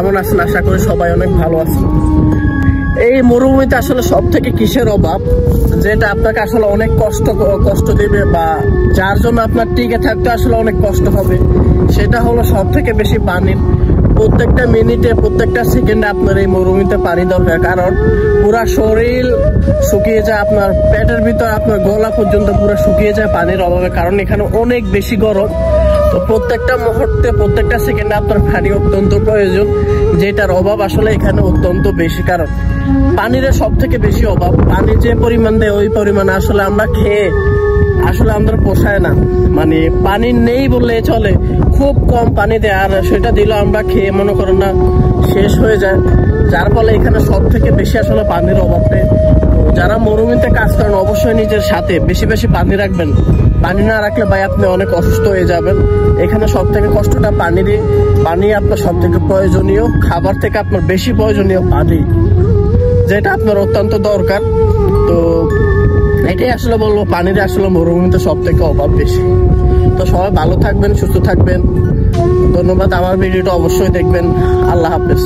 কেমন আছেন? আশা করি সবাই অনেক ভালো আছেন। এই মরুভূমিতে আসলে সব থেকে কিসের অভাব, যেটা আপনাকে আসলে অনেক কষ্ট দিবে বা যার জন্য আপনার টিকে থাকতে আসলে অনেক কষ্ট হবে, সেটা হলো সব থেকে বেশি পানির। প্রত্যেকটা মিনিটে প্রত্যেকটা সেকেন্ডে আপনার এই মরুভূমিতে পানি দরকার, কারণ পুরা শরীর শুকিয়ে যায়, আপনার পেটের ভিতর আপনার গলা পর্যন্ত পুরো শুকিয়ে যায় পানির অভাবে, কারণ এখানে অনেক বেশি গরম। তো প্রত্যেকটা মুহূর্তে প্রত্যেকটা সেকেন্ডে আপনার পানি অত্যন্ত প্রয়োজন, যেটার অভাব আসলে এখানে অত্যন্ত বেশি। কারণ পানির সব থেকে বেশি অভাব, পানি যে পরিমাণ দেয় ওই পরিমাণে আসলে আমরা খেয়ে আসলে আমাদের পোষায় না, মানে পানি নেই বললে চলে, খুব কম পানি দেয়, আর সেটা দিলে আমরা খেয়ে মনে করেন না শেষ হয়ে যায়, যার ফলে এখানে সব থেকে বেশি আসলে পানির অভাব নেই। যারা মরুভূমিতে কাজ করেন অবশ্যই নিজের সাথে বেশি বেশি পানি রাখবেন, পানি না রাখলে ভাই আপনি অনেক অসুস্থ হয়ে যাবেন। এখানে সব থেকে কষ্টটা পানি দিয়ে, পানি আপনার সব থেকে প্রয়োজনীয়, খাবার থেকে আপনার বেশি প্রয়োজনীয় পানি, যেটা আপনার অত্যন্ত দরকার। তো এটাই আসলে বলবো, পানির আসলে মরুভূমিতে সব থেকে অভাব বেশি। তো সবাই ভালো থাকবেন, সুস্থ থাকবেন। ধন্যবাদ, আমার ভিডিওটা অবশ্যই দেখবেন। আল্লাহ হাফেজ।